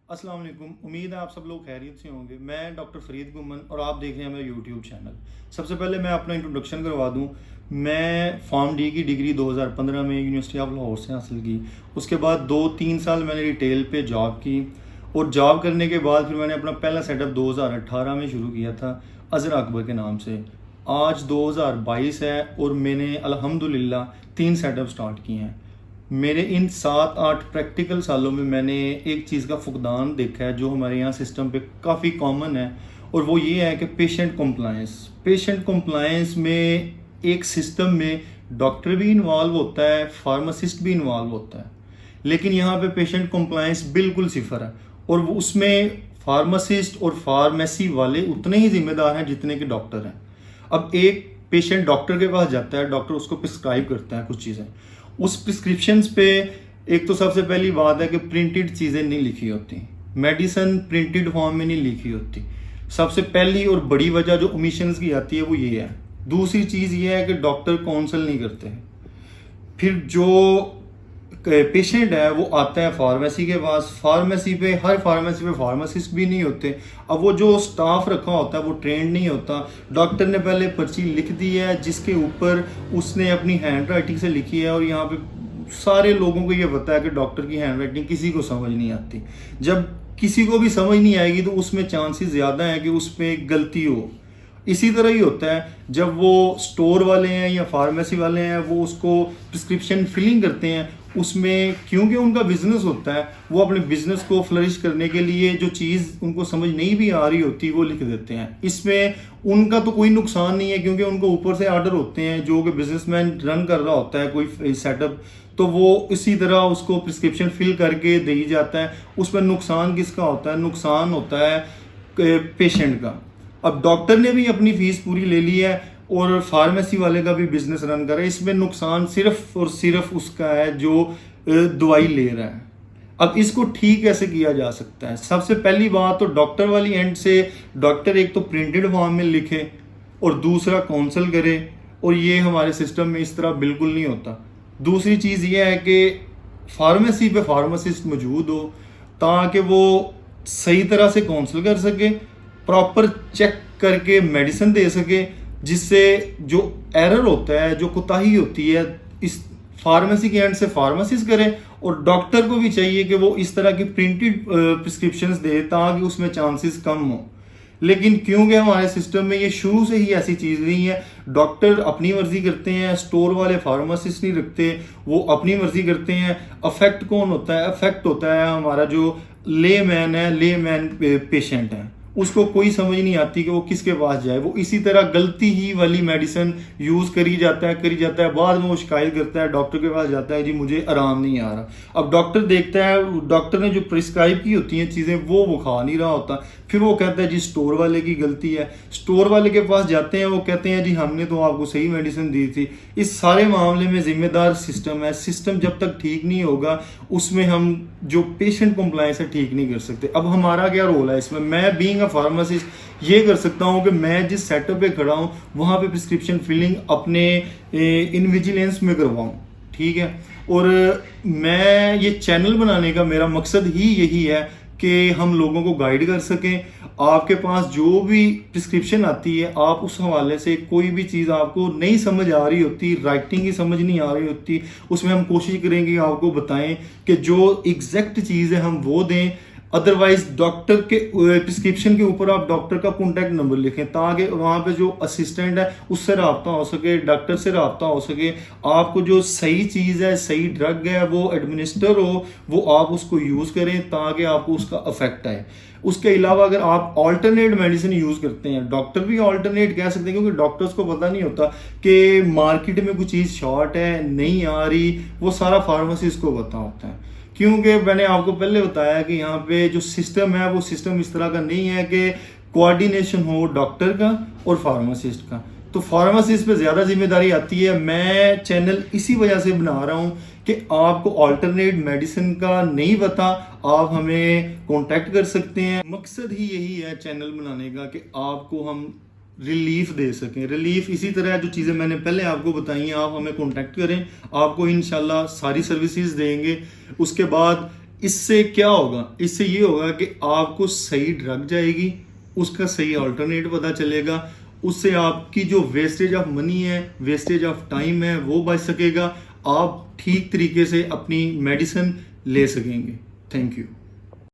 अस्सलाम वालेकुम। उम्मीद है आप सब लोग खैरियत से होंगे। मैं डॉक्टर फरीद गुमन और आप देख रहे हैं मेरा यूट्यूब चैनल। सबसे पहले मैं अपना इंट्रोडक्शन करवा दूं। मैं फार्म डी की डिग्री 2015 में यूनिवर्सिटी ऑफ लाहौर से हासिल की। उसके बाद 2-3 साल मैंने रिटेल पे जॉब की और जॉब करने के बाद फिर मैंने अपना पहला सेटअप 2018 में शुरू किया था अज़रा अकबर के नाम से। आज 2022 है और मैंने अल्हम्दुलिल्लाह 3 सेटअप स्टार्ट किए हैं। मेरे इन 7-8 प्रैक्टिकल सालों में मैंने एक चीज़ का फुकदान देखा है जो हमारे यहाँ सिस्टम पे काफ़ी कॉमन है, और वो ये है कि पेशेंट कंप्लायंस में एक सिस्टम में डॉक्टर भी इन्वॉल्व होता है, फार्मासिस्ट भी इन्वॉल्व होता है, लेकिन यहाँ पे पेशेंट कंप्लायंस बिल्कुल सिफर है। और वो उसमें फार्मासिस्ट और फार्मेसी वाले उतने ही जिम्मेदार हैं जितने कि डॉक्टर हैं। अब एक पेशेंट डॉक्टर के पास जाता है, डॉक्टर उसको प्रिस्क्राइब करता है कुछ चीज़ें। उस प्रिस्क्रिप्शंस पे एक तो सबसे पहली बात है कि प्रिंटेड चीज़ें नहीं लिखी होती, मेडिसिन प्रिंटेड फॉर्म में नहीं लिखी होती। सबसे पहली और बड़ी वजह जो ओमिशंस की आती है वो ये है। दूसरी चीज़ ये है कि डॉक्टर काउंसल नहीं करते हैं। फिर जो पेशेंट है वो आता है फार्मेसी के पास, हर फार्मेसी पे फार्मासिस्ट भी नहीं होते। अब वो जो स्टाफ रखा होता है वो ट्रेंड नहीं होता। डॉक्टर ने पहले पर्ची लिख दी है जिसके ऊपर उसने अपनी हैंड राइटिंग से लिखी है, और यहाँ पे सारे लोगों को ये पता है कि डॉक्टर की हैंड राइटिंग किसी को समझ नहीं आती। जब किसी को भी समझ नहीं आएगी तो उसमें चांसेस ज़्यादा है कि उसमें गलती हो। इसी तरह ही होता है जब वो स्टोर वाले हैं या फार्मेसी वाले हैं, वो उसको प्रिस्क्रिप्शन फिलिंग करते हैं, उसमें क्योंकि उनका बिजनेस होता है वो अपने बिजनेस को फ्लरिश करने के लिए जो चीज़ उनको समझ नहीं भी आ रही होती वो लिख देते हैं। इसमें उनका तो कोई नुकसान नहीं है क्योंकि उनको ऊपर से ऑर्डर होते हैं, जो कि बिजनेसमैन रन कर रहा होता है कोई सेटअप, तो वो इसी तरह उसको प्रिस्क्रिप्शन फिल करके दे जाता है। उसमें नुकसान किसका होता है? नुकसान होता है पेशेंट का। अब डॉक्टर ने भी अपनी फीस पूरी ले ली है और फार्मेसी वाले का भी बिजनेस रन कर रहा है। इसमें नुकसान सिर्फ और सिर्फ उसका है जो दवाई ले रहा है। अब इसको ठीक कैसे किया जा सकता है? सबसे पहली बात तो डॉक्टर वाली एंड से डॉक्टर एक तो प्रिंटेड फॉर्म में लिखे और दूसरा काउंसल करे, और ये हमारे सिस्टम में इस तरह बिल्कुल नहीं होता। दूसरी चीज़ ये है कि फार्मेसी पे फार्मासिस्ट मौजूद हो ताकि वो सही तरह से काउंसल कर सके, प्रॉपर चेक करके मेडिसिन दे सके, जिससे जो एरर होता है, जो कोताही होती है, इस फार्मेसी के एंड से फार्मासिस्ट करे, और डॉक्टर को भी चाहिए कि वो इस तरह की प्रिंटेड प्रिस्क्रिप्शंस दे ताकि उसमें चांसेस कम हो। लेकिन क्योंकि हमारे सिस्टम में ये शुरू से ही ऐसी चीज़ नहीं है, डॉक्टर अपनी मर्जी करते हैं, स्टोर वाले फार्मासिस्ट नहीं रखते, वो अपनी मर्जी करते हैं। अफेक्ट कौन होता है? अफेक्ट होता है हमारा जो ले मैन पेशेंट है, उसको कोई समझ नहीं आती कि वो किसके पास जाए। वो इसी तरह गलती ही वाली मेडिसिन यूज़ करी जाता है, बाद में वो शिकायत करता है, डॉक्टर के पास जाता है, जी मुझे आराम नहीं आ रहा। अब डॉक्टर देखता है डॉक्टर ने जो प्रिस्क्राइब की होती हैं चीज़ें वो खा नहीं रहा होता, फिर वो कहता है जी स्टोर वाले की गलती है। स्टोर वाले के पास जाते हैं, वो कहते हैं जी हमने तो आपको सही मेडिसिन दी थी। इस सारे मामले में जिम्मेदार सिस्टम है। सिस्टम जब तक ठीक नहीं होगा उसमें हम जो पेशेंट कंप्लायंस है ठीक नहीं कर सकते। अब हमारा क्या रोल है इसमें? मैं बीइंग अ फार्मासिस्ट ये कर सकता हूँ कि मैं जिस सेटअप पे खड़ा हूँ वहाँ पे प्रिस्क्रिप्शन फिलिंग अपने इनविजिलेंस में करवाऊँ, ठीक है। और मैं ये चैनल बनाने का मेरा मकसद ही यही है कि हम लोगों को गाइड कर सकें। आपके पास जो भी प्रिस्क्रिप्शन आती है, आप उस हवाले से कोई भी चीज़ आपको नहीं समझ आ रही होती, राइटिंग ही समझ नहीं आ रही होती, उसमें हम कोशिश करेंगे आपको बताएं कि जो एग्जैक्ट चीज़ है हम वो दें। अदरवाइज डॉक्टर के प्रिस्क्रिप्शन के ऊपर आप डॉक्टर का कॉन्टैक्ट नंबर लिखें ताकि वहाँ पे जो असिस्टेंट है उससे रब्ता हो सके, डॉक्टर से रब्ता हो सके। आपको जो सही चीज़ है, सही ड्रग है वो एडमिनिस्टर हो, वो आप उसको यूज़ करें ताकि आपको उसका इफेक्ट आए। उसके अलावा अगर आप ऑल्टरनेट मेडिसिन यूज़ करते हैं, डॉक्टर भी ऑल्टरनेट कह सकते हैं क्योंकि डॉक्टर्स को पता नहीं होता कि मार्केट में कोई चीज़ शॉर्ट है, नहीं आ रही, वो सारा फार्मासिस्ट को पता होता है। क्योंकि मैंने आपको पहले बताया कि यहाँ पे जो सिस्टम है वो सिस्टम इस तरह का नहीं है कि कोऑर्डिनेशन हो डॉक्टर का और फार्मासिस्ट का, तो फार्मासिस्ट पे ज़्यादा जिम्मेदारी आती है। मैं चैनल इसी वजह से बना रहा हूँ कि आपको अल्टरनेट मेडिसिन का नहीं पता, आप हमें कांटेक्ट कर सकते हैं। मकसद ही यही है चैनल बनाने का कि आपको हम रिलीफ दे सकें। रिलीफ इसी तरह जो चीज़ें मैंने पहले आपको बताई हैं, आप हमें कांटेक्ट करें, आपको इंशाल्लाह सारी सर्विसेज देंगे। उसके बाद इससे क्या होगा, इससे ये होगा कि आपको सही ड्रग जाएगी, उसका सही अल्टरनेट पता चलेगा, उससे आपकी जो वेस्टेज ऑफ मनी है, वेस्टेज ऑफ टाइम है, वो बच सकेगा। आप ठीक तरीके से अपनी मेडिसिन ले सकेंगे। Thank you.